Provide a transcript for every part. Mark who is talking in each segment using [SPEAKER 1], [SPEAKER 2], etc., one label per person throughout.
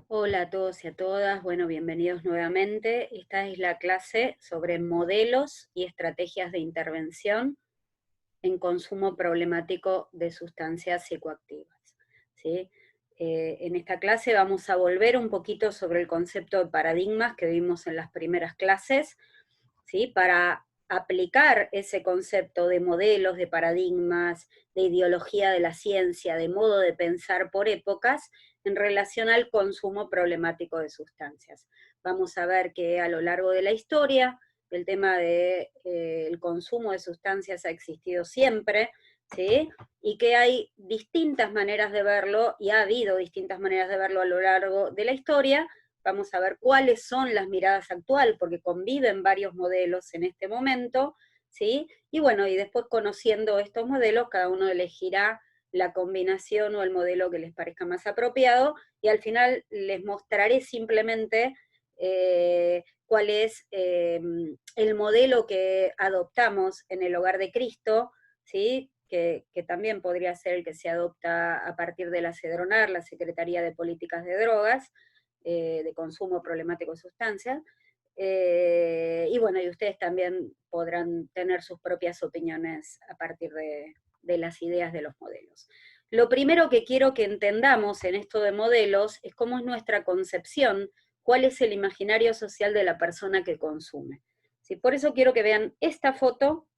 [SPEAKER 1] Hola a todos y a todas, bueno, bienvenidos nuevamente. Esta es la clase sobre modelos y estrategias de intervención en consumo problemático de sustancias psicoactivas, ¿sí? En esta clase vamos a volver un poquito sobre el concepto de paradigmas que vimos en las primeras clases, ¿sí? Para aplicar ese concepto de modelos, de paradigmas, de ideología de la ciencia, de modo de pensar por épocas, en relación al consumo problemático de sustancias. Vamos a ver que a lo largo de la historia el tema del consumo de sustancias ha existido siempre, ¿sí? Y que hay distintas maneras de verlo, y ha habido distintas maneras de verlo a lo largo de la historia. Vamos a ver cuáles son las miradas actuales, porque conviven varios modelos en este momento, ¿sí? Y bueno, y después conociendo estos modelos, cada uno elegirá la combinación o el modelo que les parezca más apropiado, y al final les mostraré simplemente cuál es el modelo que adoptamos en el Hogar de Cristo, ¿sí? Que también podría ser el que se adopta a partir de la CEDRONAR, la Secretaría de Políticas de Drogas, de consumo problemático de sustancias. Y bueno, y ustedes también podrán tener sus propias opiniones a partir de las ideas de los modelos. Lo primero que quiero que entendamos en esto de modelos es cómo es nuestra concepción, cuál es el imaginario social de la persona que consume. ¿Sí? Por eso quiero que vean esta foto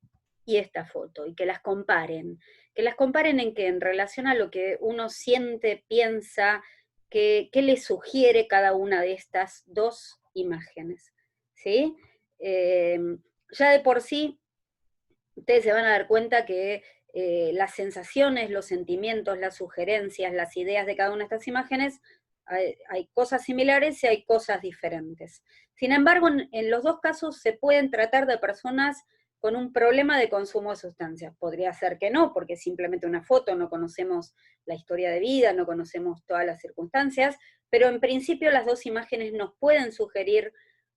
[SPEAKER 1] y esta foto, y que las comparen. Que las comparen en que en relación a lo que uno siente, piensa, qué le sugiere cada una de estas dos imágenes. ¿Sí? Eh, ya de por sí, ustedes se van a dar cuenta que las sensaciones, los sentimientos, las sugerencias, las ideas de cada una de estas imágenes, hay cosas similares y hay cosas diferentes. Sin embargo, en los dos casos se pueden tratar de personas con un problema de consumo de sustancias. Podría ser que no, porque es simplemente una foto, no conocemos la historia de vida, no conocemos todas las circunstancias, pero en principio las dos imágenes nos pueden sugerir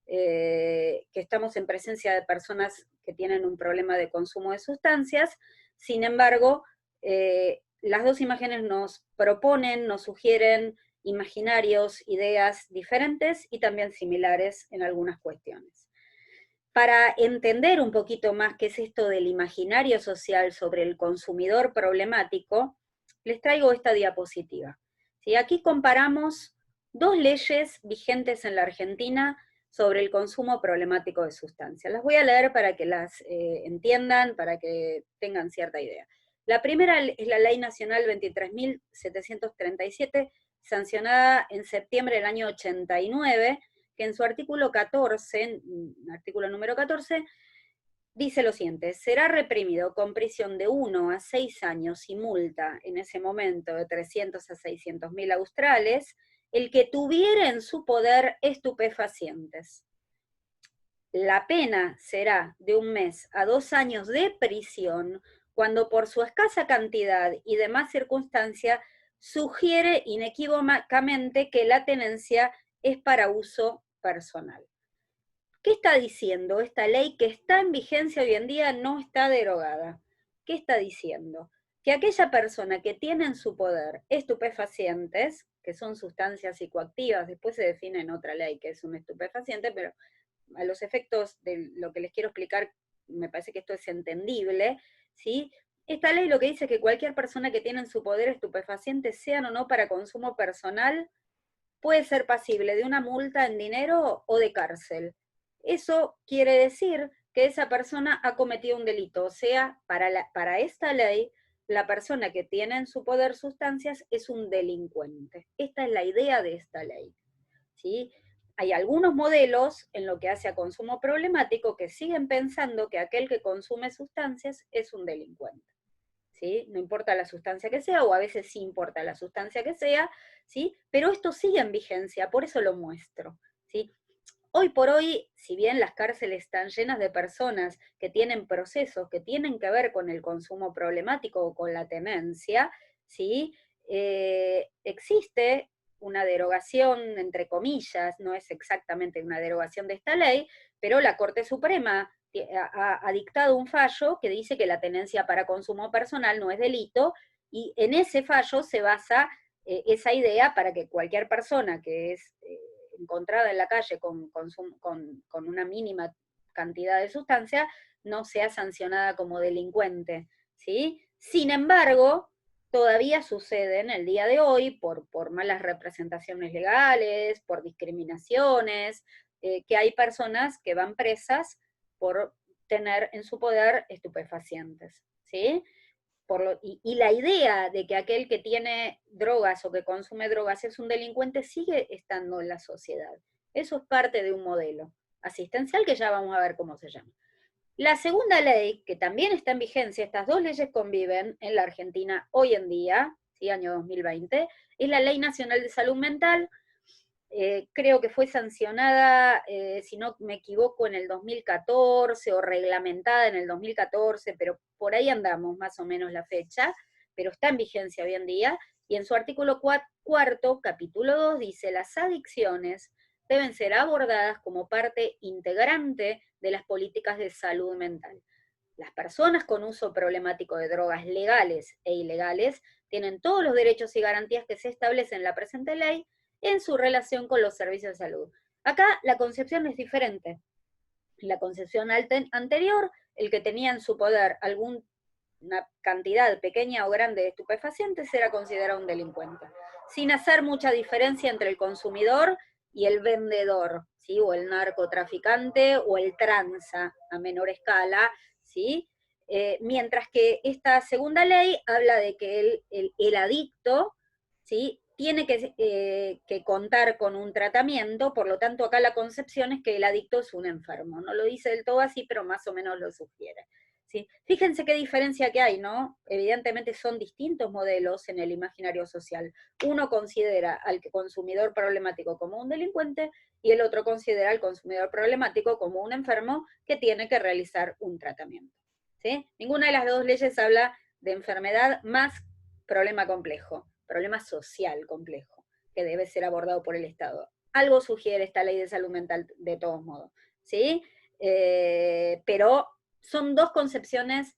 [SPEAKER 1] que estamos en presencia de personas que tienen un problema de consumo de sustancias. Sin embargo, las dos imágenes nos proponen, nos sugieren imaginarios, ideas diferentes y también similares en algunas cuestiones. Para entender un poquito más qué es esto del imaginario social sobre el consumidor problemático, les traigo esta diapositiva. ¿Sí? Aquí comparamos dos leyes vigentes en la Argentina sobre el consumo problemático de sustancias. Las voy a leer para que las entiendan, para que tengan cierta idea. La primera es la Ley Nacional 23.737, sancionada en septiembre del año 89, que en su artículo 14, artículo número 14, dice lo siguiente: será reprimido con prisión de 1 a 6 años y multa en ese momento de 300 a 600.000 australes el que tuviera en su poder estupefacientes. La pena será de 1 mes a 2 años de prisión cuando por su escasa cantidad y demás circunstancia sugiere inequívocamente que la tenencia es para uso personal. ¿Qué está diciendo esta ley que está en vigencia hoy en día, no está derogada? ¿Qué está diciendo? Que aquella persona que tiene en su poder estupefacientes, que son sustancias psicoactivas, después se define en otra ley que es un estupefaciente, pero a los efectos de lo que les quiero explicar, me parece que esto es entendible, ¿sí? Esta ley lo que dice es que cualquier persona que tiene en su poder estupefacientes, sean o no para consumo personal, puede ser pasible de una multa en dinero o de cárcel. Eso quiere decir que esa persona ha cometido un delito, o sea, para esta ley, la persona que tiene en su poder sustancias es un delincuente. Esta es la idea de esta ley, ¿sí? Hay algunos modelos en lo que hace a consumo problemático que siguen pensando que aquel que consume sustancias es un delincuente. ¿Sí? No importa la sustancia que sea, o a veces sí importa la sustancia que sea, ¿sí? Pero esto sigue en vigencia, por eso lo muestro, ¿sí? Hoy por hoy, si bien las cárceles están llenas de personas que tienen procesos que tienen que ver con el consumo problemático o con la tenencia, ¿sí? Existe una derogación, entre comillas, no es exactamente una derogación de esta ley, pero la Corte Suprema ha dictado un fallo que dice que la tenencia para consumo personal no es delito, y en ese fallo se basa esa idea para que cualquier persona que es encontrada en la calle con una mínima cantidad de sustancia no sea sancionada como delincuente, ¿sí? Sin embargo, todavía sucede en el día de hoy por malas representaciones legales, por discriminaciones, que hay personas que van presas por tener en su poder estupefacientes, ¿sí? Y la idea de que aquel que tiene drogas o que consume drogas es un delincuente sigue estando en la sociedad. Eso es parte de un modelo asistencial que ya vamos a ver cómo se llama. La segunda ley, que también está en vigencia, estas dos leyes conviven en la Argentina hoy en día, ¿sí? Año 2020, es la Ley Nacional de Salud Mental. Creo que fue sancionada, si no me equivoco, en el 2014 o reglamentada en el 2014, pero por ahí andamos más o menos la fecha, pero está en vigencia hoy en día, y en su artículo cuarto, capítulo 2, dice: las adicciones deben ser abordadas como parte integrante de las políticas de salud mental. Las personas con uso problemático de drogas legales e ilegales tienen todos los derechos y garantías que se establecen en la presente ley en su relación con los servicios de salud. Acá la concepción es diferente. En la concepción anterior, el que tenía en su poder alguna cantidad pequeña o grande de estupefacientes era considerado un delincuente, sin hacer mucha diferencia entre el consumidor y el vendedor, ¿sí? O el narcotraficante o el tranza a menor escala, ¿sí? Mientras que esta segunda ley habla de que el adicto, ¿sí? Tiene que contar con un tratamiento, por lo tanto acá la concepción es que el adicto es un enfermo. No lo dice del todo así, pero más o menos lo sugiere. ¿Sí? Fíjense qué diferencia que hay, ¿no? Evidentemente son distintos modelos en el imaginario social. Uno considera al consumidor problemático como un delincuente y el otro considera al consumidor problemático como un enfermo que tiene que realizar un tratamiento. ¿Sí? Ninguna de las dos leyes habla de enfermedad más problema complejo, problema social complejo, que debe ser abordado por el Estado. Algo sugiere esta ley de salud mental de todos modos, ¿sí? Pero son dos concepciones,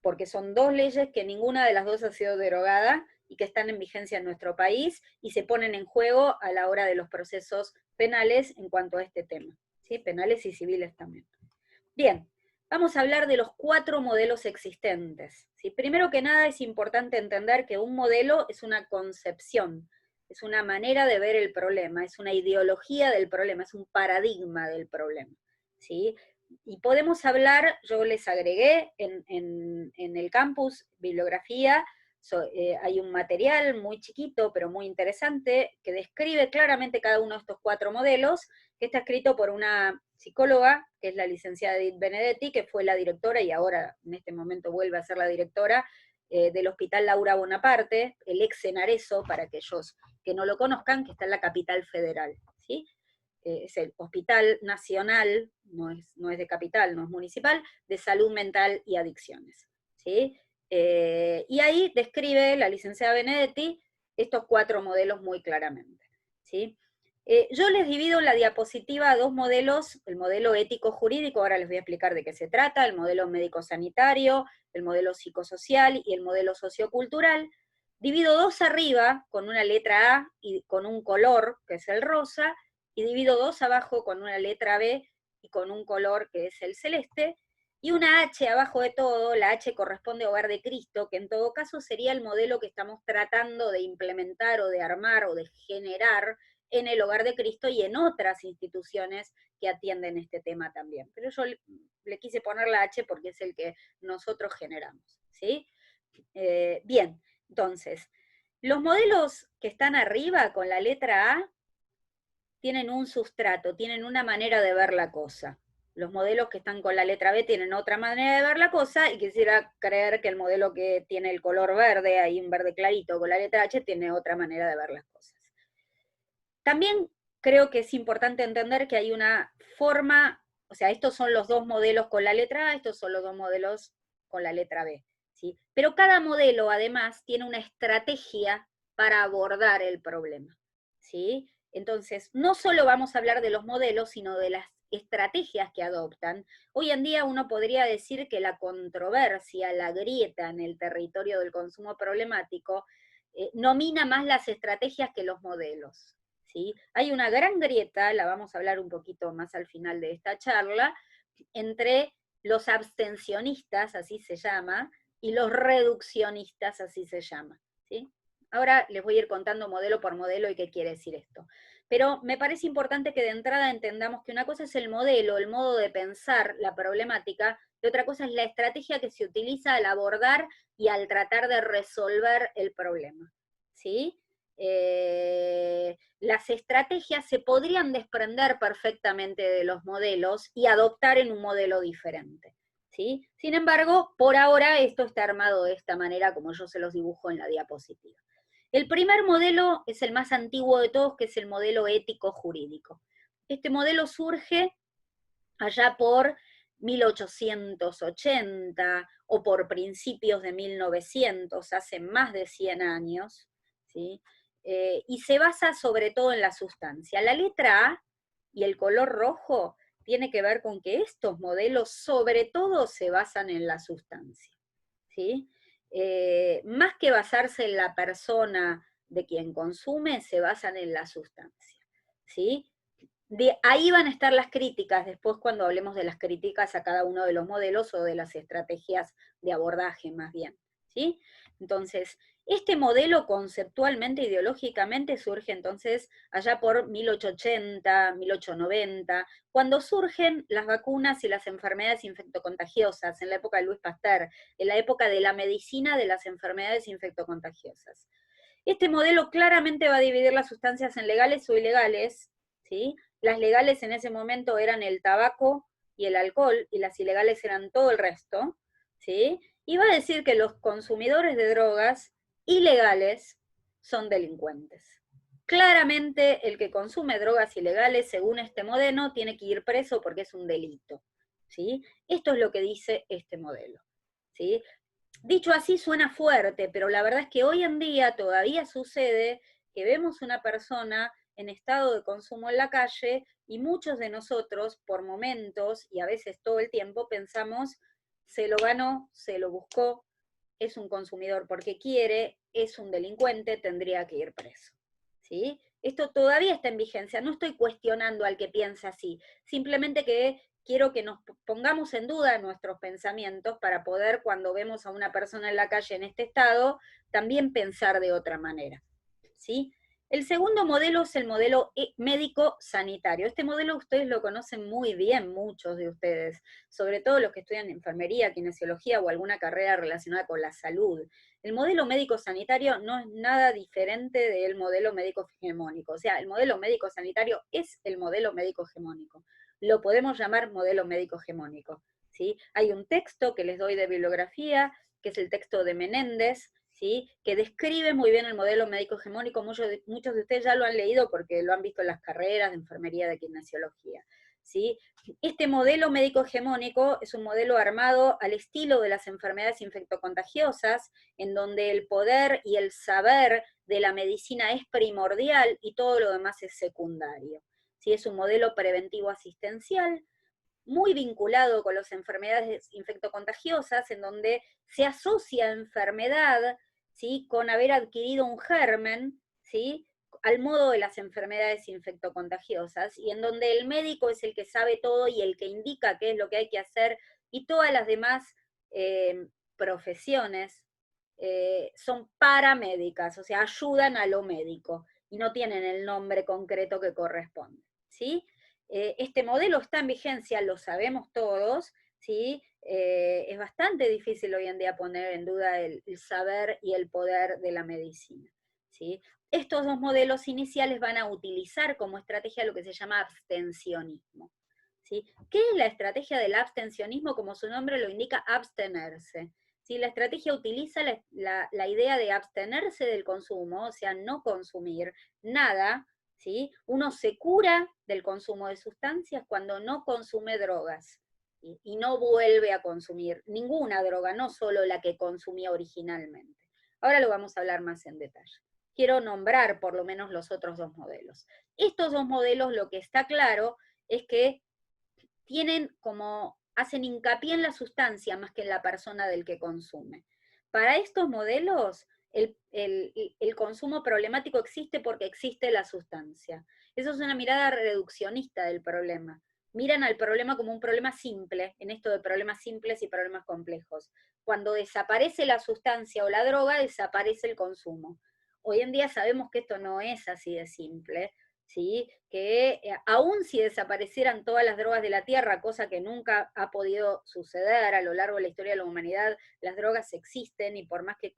[SPEAKER 1] porque son dos leyes que ninguna de las dos ha sido derogada y que están en vigencia en nuestro país y se ponen en juego a la hora de los procesos penales en cuanto a este tema, ¿sí? Penales y civiles también. Bien, vamos a hablar de los 4 modelos existentes, ¿sí? Primero que nada es importante entender que un modelo es una concepción, es una manera de ver el problema, es una ideología del problema, es un paradigma del problema, ¿sí? Y podemos hablar, yo les agregué en el campus bibliografía, hay un material muy chiquito pero muy interesante que describe claramente cada uno de estos 4 modelos, que está escrito por una psicóloga, que es la licenciada Edith Benedetti, que fue la directora y ahora en este momento vuelve a ser la directora del Hospital Laura Bonaparte, el ex Senareso, para aquellos que no lo conozcan, que está en la capital federal, ¿sí? Es el Hospital Nacional, no es de capital, no es municipal, de Salud Mental y Adicciones, ¿sí? Y ahí describe la licenciada Benedetti estos 4 modelos muy claramente, ¿sí? Yo les divido en la diapositiva a 2 modelos, el modelo ético-jurídico, ahora les voy a explicar de qué se trata, el modelo médico-sanitario, el modelo psicosocial y el modelo sociocultural. Divido 2 arriba con una letra A y con un color, que es el rosa, y divido 2 abajo con una letra B y con un color que es el celeste, y una H abajo de todo. La H corresponde a Hogar de Cristo, que en todo caso sería el modelo que estamos tratando de implementar o de armar o de generar en el Hogar de Cristo y en otras instituciones que atienden este tema también. Pero yo le quise poner la H porque es el que nosotros generamos, ¿sí? Bien, entonces, los modelos que están arriba con la letra A tienen un sustrato, tienen una manera de ver la cosa. Los modelos que están con la letra B tienen otra manera de ver la cosa, y quisiera creer que el modelo que tiene el color verde, ahí un verde clarito con la letra H, tiene otra manera de ver las cosas. También creo que es importante entender que hay una forma, o sea, estos son los 2 modelos con la letra A, estos son los 2 modelos con la letra B, ¿sí? Pero cada modelo, además, tiene una estrategia para abordar el problema, ¿sí? Entonces, no solo vamos a hablar de los modelos, sino de las estrategias que adoptan. Hoy en día uno podría decir que la controversia, la grieta en el territorio del consumo problemático, nomina más las estrategias que los modelos, ¿sí? Hay una gran grieta, la vamos a hablar un poquito más al final de esta charla, entre los abstencionistas, así se llama, y los reduccionistas, así se llama, ¿sí? Ahora les voy a ir contando modelo por modelo y qué quiere decir esto. Pero me parece importante que de entrada entendamos que una cosa es el modelo, el modo de pensar la problemática, y otra cosa es la estrategia que se utiliza al abordar y al tratar de resolver el problema, ¿sí? Las estrategias se podrían desprender perfectamente de los modelos y adoptar en un modelo diferente, ¿sí? Sin embargo, por ahora esto está armado de esta manera como yo se los dibujo en la diapositiva. El primer modelo es el más antiguo de todos, que es el modelo ético-jurídico. Este modelo surge allá por 1880 o por principios de 1900, hace más de 100 años, ¿sí? Y se basa sobre todo en la sustancia. La letra A y el color rojo tiene que ver con que estos modelos sobre todo se basan en la sustancia, ¿sí? Más que basarse en la persona de quien consume, se basan en la sustancia, ¿sí? De ahí van a estar las críticas, después cuando hablemos de las críticas a cada uno de los modelos o de las estrategias de abordaje más bien, ¿sí? Entonces, este modelo conceptualmente, ideológicamente, surge entonces allá por 1880, 1890, cuando surgen las vacunas y las enfermedades infectocontagiosas, en la época de Louis Pasteur, en la época de la medicina de las enfermedades infectocontagiosas. Este modelo claramente va a dividir las sustancias en legales o ilegales, ¿sí? Las legales en ese momento eran el tabaco y el alcohol, y las ilegales eran todo el resto, ¿sí? Y va a decir que los consumidores de drogas ilegales son delincuentes. Claramente el que consume drogas ilegales, según este modelo, tiene que ir preso porque es un delito, ¿sí? Esto es lo que dice este modelo, ¿sí? Dicho así suena fuerte, pero la verdad es que hoy en día todavía sucede que vemos una persona en estado de consumo en la calle y muchos de nosotros por momentos y a veces todo el tiempo pensamos, se lo ganó, se lo buscó, es un consumidor porque quiere, es un delincuente, tendría que ir preso, ¿sí? Esto todavía está en vigencia, no estoy cuestionando al que piensa así, simplemente que quiero que nos pongamos en duda nuestros pensamientos para poder, cuando vemos a una persona en la calle en este estado, también pensar de otra manera, ¿sí? El segundo modelo es el modelo médico-sanitario. Este modelo ustedes lo conocen muy bien, muchos de ustedes, sobre todo los que estudian enfermería, kinesiología o alguna carrera relacionada con la salud. El modelo médico-sanitario no es nada diferente del modelo médico hegemónico. O sea, el modelo médico-sanitario es el modelo médico hegemónico. Lo podemos llamar modelo médico hegemónico, ¿sí? Hay un texto que les doy de bibliografía, que es el texto de Menéndez, ¿sí? Que describe muy bien el modelo médico hegemónico. Muchos de ustedes ya lo han leído porque lo han visto en las carreras de enfermería, de kinesiología, ¿sí? Este modelo médico hegemónico es un modelo armado al estilo de las enfermedades infectocontagiosas, en donde el poder y el saber de la medicina es primordial y todo lo demás es secundario, ¿sí? Es un modelo preventivo asistencial, muy vinculado con las enfermedades infectocontagiosas, en donde se asocia enfermedad, ¿sí?, con haber adquirido un germen, ¿sí?, al modo de las enfermedades infectocontagiosas, y en donde el médico es el que sabe todo y el que indica qué es lo que hay que hacer, y todas las demás profesiones son paramédicas, o sea, ayudan a lo médico, y no tienen el nombre concreto que corresponde, ¿sí? Este modelo está en vigencia, lo sabemos todos, ¿sí? Es bastante difícil hoy en día poner en duda el saber y el poder de la medicina, ¿sí? Estos dos modelos iniciales van a utilizar como estrategia lo que se llama abstencionismo, ¿sí? ¿Qué es la estrategia del abstencionismo? Como su nombre lo indica, abstenerse. ¿Sí? La estrategia utiliza la idea de abstenerse del consumo, o sea, no consumir nada, ¿sí? Uno se cura del consumo de sustancias cuando no consume drogas y no vuelve a consumir ninguna droga, no solo la que consumía originalmente. Ahora lo vamos a hablar más en detalle. Quiero nombrar por lo menos los otros dos modelos. Estos dos modelos, lo que está claro es que hacen hincapié en la sustancia más que en la persona del que consume. Para estos modelos, el consumo problemático existe porque existe la sustancia. Eso es una mirada reduccionista del problema. Miran al problema como un problema simple, en esto de problemas simples y problemas complejos. Cuando desaparece la sustancia o la droga, desaparece el consumo. Hoy en día sabemos que esto no es así de simple, ¿sí? Que aun si desaparecieran todas las drogas de la tierra, cosa que nunca ha podido suceder a lo largo de la historia de la humanidad, las drogas existen y por más que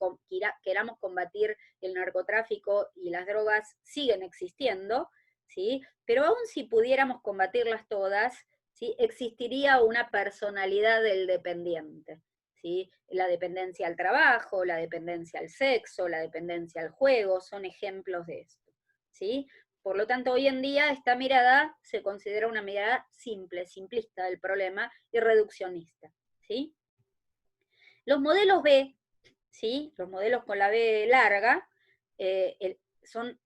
[SPEAKER 1] queramos combatir el narcotráfico y las drogas siguen existiendo, ¿sí? Pero aun si pudiéramos combatirlas todas, ¿sí? Existiría una personalidad del dependiente, ¿sí? La dependencia al trabajo, la dependencia al sexo, la dependencia al juego, son ejemplos de esto, ¿sí? Por lo tanto, hoy en día esta mirada se considera una mirada simple, simplista del problema y reduccionista, ¿sí? Los modelos B, ¿sí? Los modelos con la B larga, son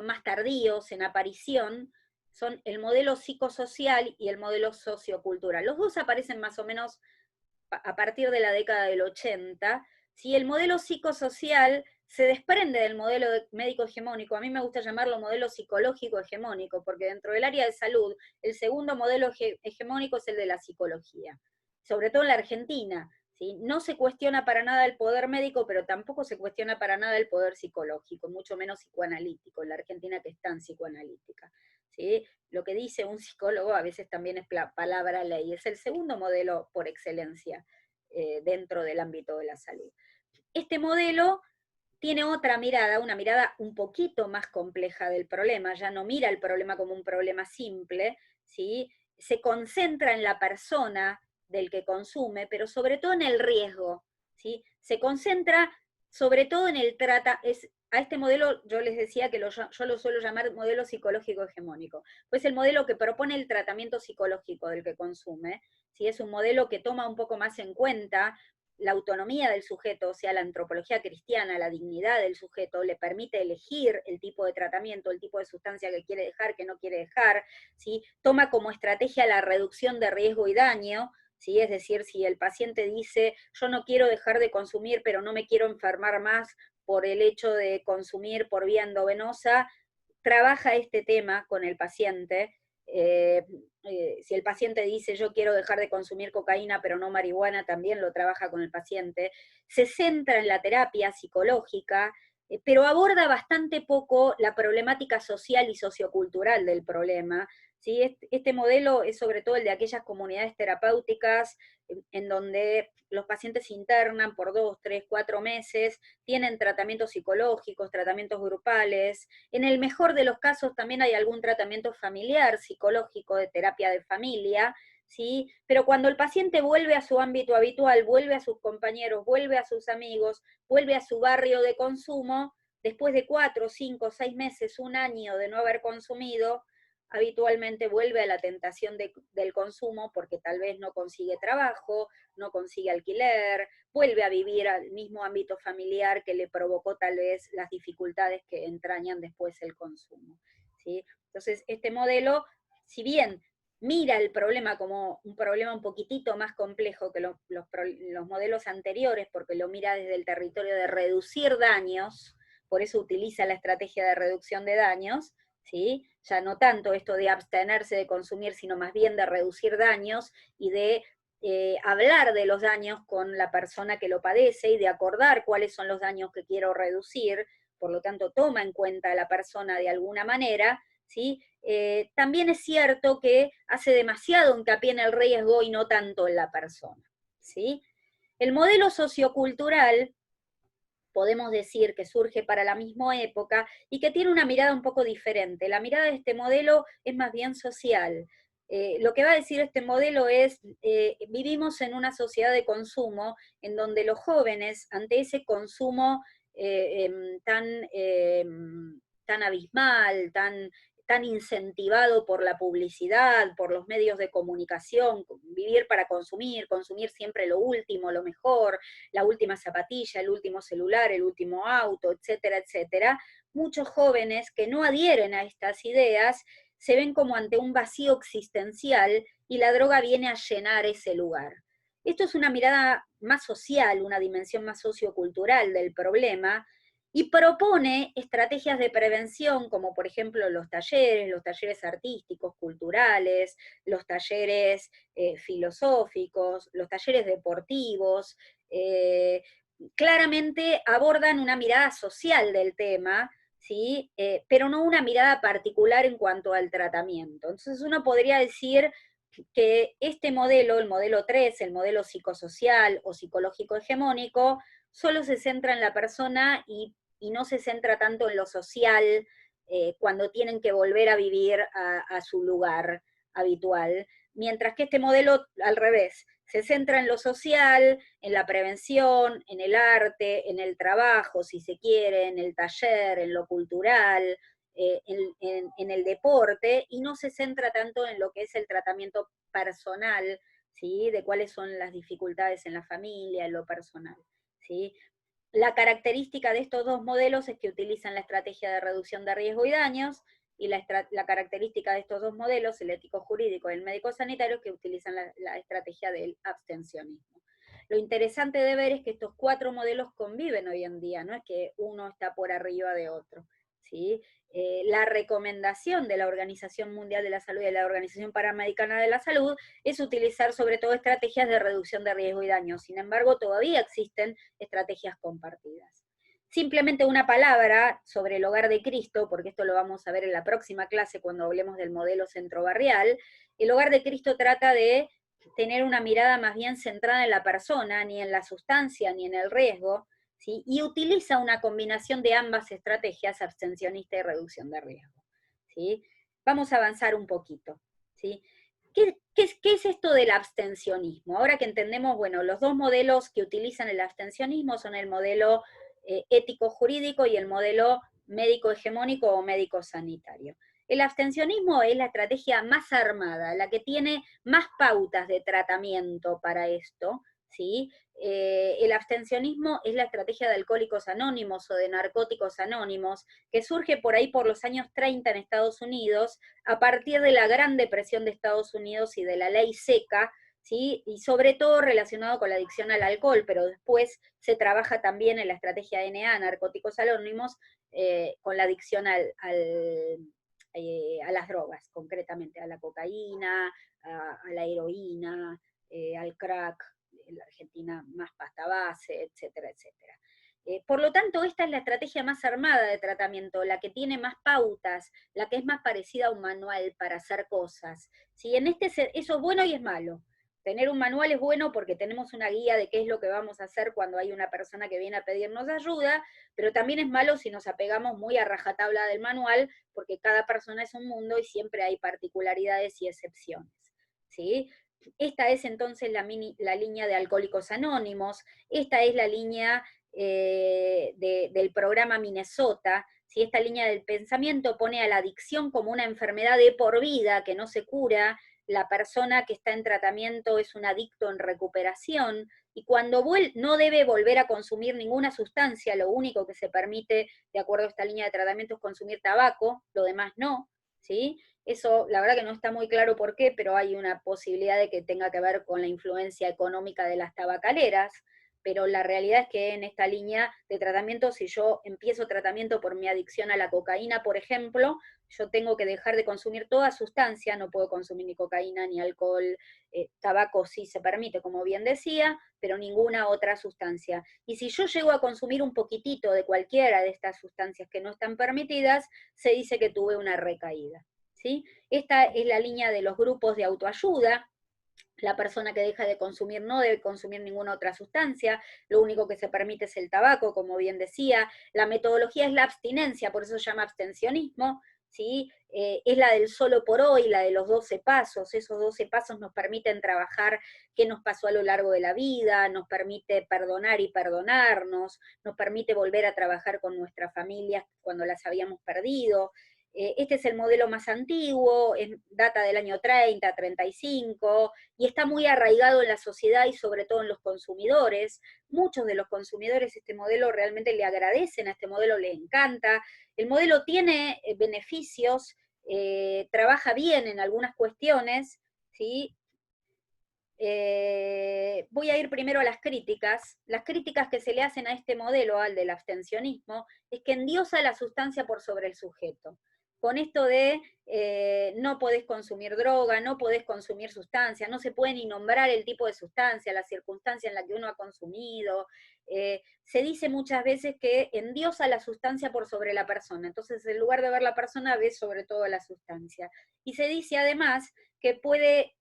[SPEAKER 1] más tardíos en aparición, son el modelo psicosocial y el modelo sociocultural. Los dos aparecen más o menos a partir de la década del 80, ¿sí? El modelo psicosocial se desprende del modelo médico hegemónico, a mí me gusta llamarlo modelo psicológico hegemónico, porque dentro del área de salud, el segundo modelo hegemónico es el de la psicología, sobre todo en la Argentina, ¿sí? No se cuestiona para nada el poder médico, pero tampoco se cuestiona para nada el poder psicológico, mucho menos psicoanalítico, en la Argentina que es tan psicoanalítica, ¿sí? Lo que dice un psicólogo a veces también es palabra ley, es el segundo modelo por excelencia dentro del ámbito de la salud. Este modelo tiene otra mirada, una mirada un poquito más compleja del problema, ya no mira el problema como un problema simple, ¿sí? Se concentra en la persona del que consume, pero sobre todo en el riesgo, ¿sí? Se concentra sobre todo en el a este modelo yo les decía que yo lo suelo llamar modelo psicológico hegemónico, pues el modelo que propone el tratamiento psicológico del que consume, ¿sí? Es un modelo que toma un poco más en cuenta la autonomía del sujeto, o sea, la antropología cristiana, la dignidad del sujeto, le permite elegir el tipo de tratamiento, el tipo de sustancia que quiere dejar, que no quiere dejar, ¿sí? Toma como estrategia la reducción de riesgo y daño, ¿sí? Es decir, si el paciente dice, yo no quiero dejar de consumir, pero no me quiero enfermar más por el hecho de consumir por vía endovenosa, trabaja este tema con el paciente. Si el paciente dice yo quiero dejar de consumir cocaína pero no marihuana, también lo trabaja con el paciente. Se centra en la terapia psicológica, pero aborda bastante poco la problemática social y sociocultural del problema. ¿Sí? Este modelo es sobre todo el de aquellas comunidades terapéuticas en donde los pacientes se internan por 2, 3, 4 meses, tienen tratamientos psicológicos, tratamientos grupales. En el mejor de los casos también hay algún tratamiento familiar, psicológico, de terapia de familia, ¿sí? Pero cuando el paciente vuelve a su ámbito habitual, vuelve a sus compañeros, vuelve a sus amigos, vuelve a su barrio de consumo, después de 4, 5, 6 meses, un año de no haber consumido, habitualmente vuelve a la tentación del consumo porque tal vez no consigue trabajo, no consigue alquiler, vuelve a vivir al mismo ámbito familiar que le provocó tal vez las dificultades que entrañan después el consumo, ¿sí? Entonces, este modelo, si bien mira el problema como un problema un poquitito más complejo que los modelos anteriores, porque lo mira desde el territorio de reducir daños, por eso utiliza la estrategia de reducción de daños, ¿sí? Ya no tanto esto de abstenerse de consumir, sino más bien de reducir daños y de hablar de los daños con la persona que lo padece y de acordar cuáles son los daños que quiero reducir, por lo tanto toma en cuenta a la persona de alguna manera, ¿sí? También es cierto que hace demasiado hincapié en el riesgo y no tanto en la persona, ¿sí? El modelo sociocultural podemos decir que surge para la misma época y que tiene una mirada un poco diferente. La mirada de este modelo es más bien social. Lo que va a decir este modelo es, vivimos en una sociedad de consumo en donde los jóvenes, ante ese consumo tan abismal, tan incentivado por la publicidad, por los medios de comunicación, vivir para consumir, consumir siempre lo último, lo mejor, la última zapatilla, el último celular, el último auto, etcétera, etcétera, muchos jóvenes que no adhieren a estas ideas se ven como ante un vacío existencial y la droga viene a llenar ese lugar. Esto es una mirada más social, una dimensión más sociocultural del problema, y propone estrategias de prevención, como por ejemplo los talleres artísticos, culturales, los talleres filosóficos, los talleres deportivos, claramente abordan una mirada social del tema, ¿sí? Pero no una mirada particular en cuanto al tratamiento. Entonces uno podría decir que este modelo, el modelo 3, el modelo psicosocial o psicológico hegemónico, solo se centra en la persona y no se centra tanto en lo social cuando tienen que volver a vivir a su lugar habitual, mientras que este modelo, al revés, se centra en lo social, en la prevención, en el arte, en el trabajo, si se quiere, en el taller, en lo cultural, en el deporte, y no se centra tanto en lo que es el tratamiento personal, ¿sí? De cuáles son las dificultades en la familia, en lo personal, ¿sí? La característica de estos dos modelos es que utilizan la estrategia de reducción de riesgo y daños, y la característica de estos dos modelos, el ético-jurídico y el médico-sanitario, que utilizan la estrategia del abstencionismo. Lo interesante de ver es que estos 4 modelos conviven hoy en día, no es que uno está por arriba de otro, ¿sí? La recomendación de la Organización Mundial de la Salud y de la Organización Panamericana de la Salud es utilizar sobre todo estrategias de reducción de riesgo y daño. Sin embargo, todavía existen estrategias compartidas. Simplemente una palabra sobre el hogar de Cristo, porque esto lo vamos a ver en la próxima clase cuando hablemos del modelo centrobarrial. El hogar de Cristo trata de tener una mirada más bien centrada en la persona, ni en la sustancia, ni en el riesgo, ¿sí? Y utiliza una combinación de ambas estrategias, abstencionista y reducción de riesgo, ¿sí? Vamos a avanzar un poquito, ¿sí? ¿Qué es esto del abstencionismo? Ahora que entendemos, bueno, los dos modelos que utilizan el abstencionismo son el modelo ético-jurídico y el modelo médico-hegemónico o médico-sanitario. El abstencionismo es la estrategia más armada, la que tiene más pautas de tratamiento para esto, ¿sí? El abstencionismo es la estrategia de Alcohólicos Anónimos o de Narcóticos Anónimos, que surge por ahí por los años 30 en Estados Unidos, a partir de la Gran Depresión de Estados Unidos y de la ley seca, ¿sí? Y sobre todo relacionado con la adicción al alcohol, pero después se trabaja también en la estrategia NA, Narcóticos Anónimos, con la adicción a las drogas, concretamente a la cocaína, a la heroína, al crack, en la Argentina más pasta base, etcétera, etcétera. Por lo tanto, esta es la estrategia más armada de tratamiento, la que tiene más pautas, la que es más parecida a un manual para hacer cosas. ¿Sí? Eso es bueno y es malo. Tener un manual es bueno porque tenemos una guía de qué es lo que vamos a hacer cuando hay una persona que viene a pedirnos ayuda, pero también es malo si nos apegamos muy a rajatabla del manual, porque cada persona es un mundo y siempre hay particularidades y excepciones, ¿sí? Esta es entonces la línea de Alcohólicos Anónimos, esta es la línea del programa Minnesota, ¿sí? Esta línea del pensamiento pone a la adicción como una enfermedad de por vida que no se cura, la persona que está en tratamiento es un adicto en recuperación, y cuando no debe volver a consumir ninguna sustancia, lo único que se permite, de acuerdo a esta línea de tratamiento, es consumir tabaco, lo demás no, ¿sí? Eso, la verdad que no está muy claro por qué, pero hay una posibilidad de que tenga que ver con la influencia económica de las tabacaleras, pero la realidad es que en esta línea de tratamiento, si yo empiezo tratamiento por mi adicción a la cocaína, por ejemplo, yo tengo que dejar de consumir toda sustancia, no puedo consumir ni cocaína, ni alcohol, tabaco sí se permite, como bien decía, pero ninguna otra sustancia. Y si yo llego a consumir un poquitito de cualquiera de estas sustancias que no están permitidas, se dice que tuve una recaída, ¿sí? Esta es la línea de los grupos de autoayuda. La persona que deja de consumir no debe consumir ninguna otra sustancia, lo único que se permite es el tabaco, como bien decía. La metodología es la abstinencia, por eso se llama abstencionismo, ¿sí? Es la del solo por hoy, la de los 12 pasos. Esos 12 pasos nos permiten trabajar qué nos pasó a lo largo de la vida, nos permite perdonar y perdonarnos, nos permite volver a trabajar con nuestras familias cuando las habíamos perdido. Este es el modelo más antiguo, data del año 30, 35, y está muy arraigado en la sociedad y sobre todo en los consumidores. Muchos de los consumidores este modelo realmente le agradecen, a este modelo le encanta. El modelo tiene beneficios, trabaja bien en algunas cuestiones, ¿sí? Voy a ir primero a las críticas. Las críticas que se le hacen a este modelo, al del abstencionismo, es que endiosa la sustancia por sobre el sujeto. Con esto de no podés consumir droga, no podés consumir sustancia, no se puede ni nombrar el tipo de sustancia, la circunstancia en la que uno ha consumido. Se dice muchas veces que endiosa la sustancia por sobre la persona. Entonces, en lugar de ver la persona, ves sobre todo la sustancia. Y se dice además que puede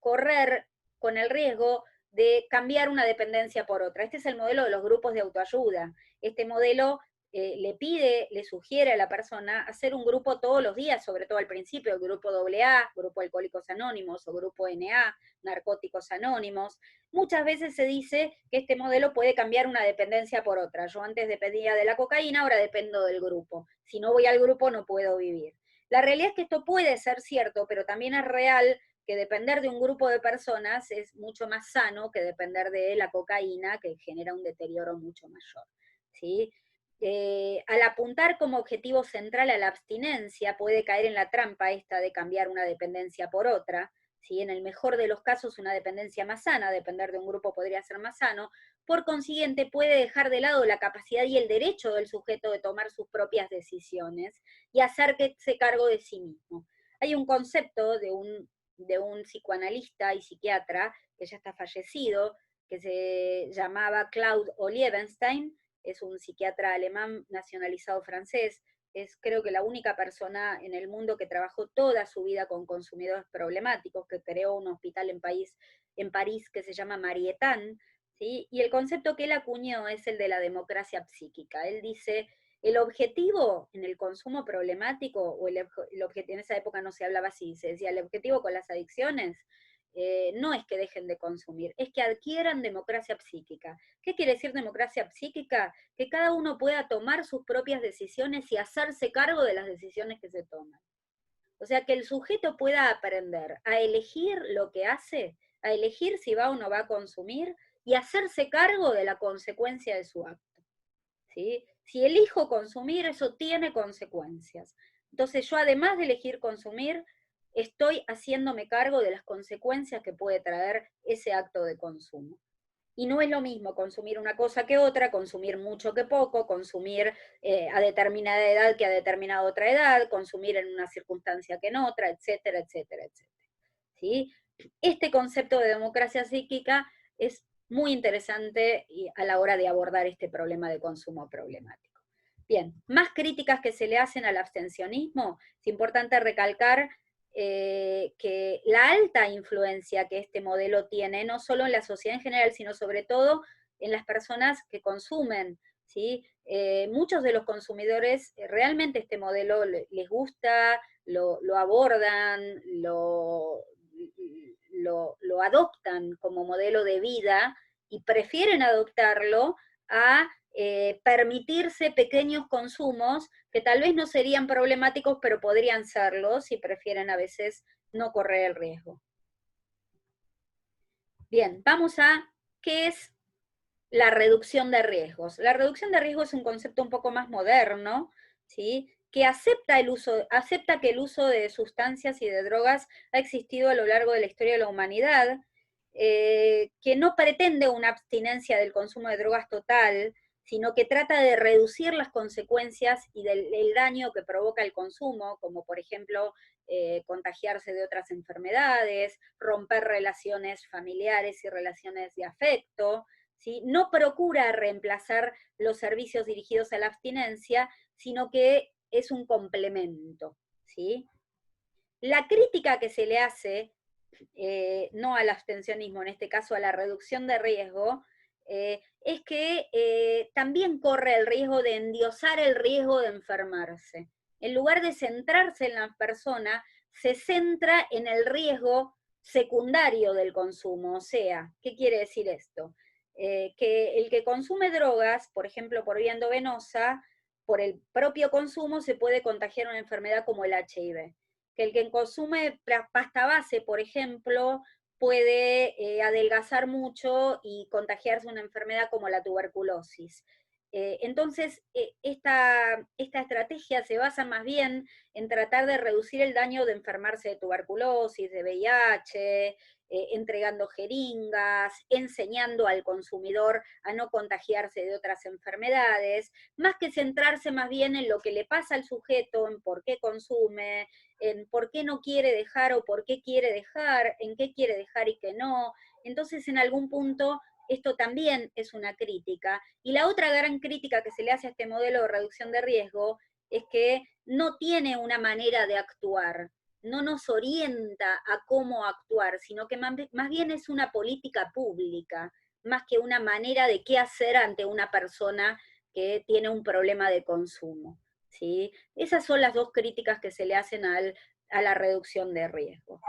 [SPEAKER 1] correr con el riesgo de cambiar una dependencia por otra. Este es el modelo de los grupos de autoayuda. Este modelo le sugiere a la persona hacer un grupo todos los días, sobre todo al principio, el grupo AA, Grupo Alcohólicos Anónimos, o grupo NA, Narcóticos Anónimos. Muchas veces se dice que este modelo puede cambiar una dependencia por otra. Yo antes dependía de la cocaína, ahora dependo del grupo. Si no voy al grupo no puedo vivir. La realidad es que esto puede ser cierto, pero también es real que depender de un grupo de personas es mucho más sano que depender de la cocaína, que genera un deterioro mucho mayor. ¿Sí? Al apuntar como objetivo central a la abstinencia, puede caer en la trampa esta de cambiar una dependencia por otra. ¿Sí? En el mejor de los casos, una dependencia más sana, depender de un grupo podría ser más sano. Por consiguiente, puede dejar de lado la capacidad y el derecho del sujeto de tomar sus propias decisiones y hacerse cargo de sí mismo. Hay un concepto de un psicoanalista y psiquiatra que ya está fallecido, que se llamaba Claude Olivenstein, es un psiquiatra alemán nacionalizado francés, es creo que la única persona en el mundo que trabajó toda su vida con consumidores problemáticos, que creó un hospital en París que se llama Marietan, ¿sí? Y el concepto que él acuñó es el de la democracia psíquica. Él dice, el objetivo en el consumo problemático, o el objetivo, en esa época no se hablaba así, se decía el objetivo con las adicciones, no es que dejen de consumir, es que adquieran democracia psíquica. ¿Qué quiere decir democracia psíquica? Que cada uno pueda tomar sus propias decisiones y hacerse cargo de las decisiones que se toman. O sea, que el sujeto pueda aprender a elegir lo que hace, a elegir si va o no va a consumir y hacerse cargo de la consecuencia de su acto. ¿Sí? Si elijo consumir, eso tiene consecuencias. Entonces yo, además de elegir consumir, estoy haciéndome cargo de las consecuencias que puede traer ese acto de consumo. Y no es lo mismo consumir una cosa que otra, consumir mucho que poco, consumir a determinada edad que a determinada otra edad, consumir en una circunstancia que en otra, etcétera, etcétera, etcétera. ¿Sí? Este concepto de democracia psíquica es muy interesante a la hora de abordar este problema de consumo problemático. Bien, más críticas que se le hacen al abstencionismo, es importante recalcar que la alta influencia que este modelo tiene, no solo en la sociedad en general, sino sobre todo en las personas que consumen, ¿sí? Muchos de los consumidores realmente este modelo les gusta, lo abordan, lo adoptan como modelo de vida y prefieren adoptarlo a permitirse pequeños consumos que tal vez no serían problemáticos, pero podrían serlo si prefieren a veces no correr el riesgo. Bien, vamos a qué es la reducción de riesgos. La reducción de riesgos es un concepto un poco más moderno, ¿sí? Que acepta que el uso de sustancias y de drogas ha existido a lo largo de la historia de la humanidad, que no pretende una abstinencia del consumo de drogas total, sino que trata de reducir las consecuencias y del daño que provoca el consumo, como por ejemplo contagiarse de otras enfermedades, romper relaciones familiares y relaciones de afecto, ¿sí? No procura reemplazar los servicios dirigidos a la abstinencia, sino que es un complemento, ¿sí? La crítica que se le hace, no al abstencionismo, en este caso a la reducción de riesgo, es que también corre el riesgo de endiosar el riesgo de enfermarse. En lugar de centrarse en la persona, se centra en el riesgo secundario del consumo. O sea, ¿qué quiere decir esto? Que el que consume drogas, por ejemplo, por vía endovenosa, por el propio consumo se puede contagiar una enfermedad como el HIV. Que el que consume pasta base, por ejemplo, puede adelgazar mucho y contagiarse una enfermedad como la tuberculosis. Entonces, esta estrategia se basa más bien en tratar de reducir el daño de enfermarse de tuberculosis, de VIH, entregando jeringas, enseñando al consumidor a no contagiarse de otras enfermedades, más que centrarse más bien en lo que le pasa al sujeto, en por qué consume, en por qué no quiere dejar o por qué quiere dejar, en qué quiere dejar y qué no. Entonces, en algún punto, esto también es una crítica. Y la otra gran crítica que se le hace a este modelo de reducción de riesgo es que no tiene una manera de actuar, no nos orienta a cómo actuar, sino que más bien es una política pública, más que una manera de qué hacer ante una persona que tiene un problema de consumo. ¿Sí? Esas son las dos críticas que se le hacen a la reducción de riesgo.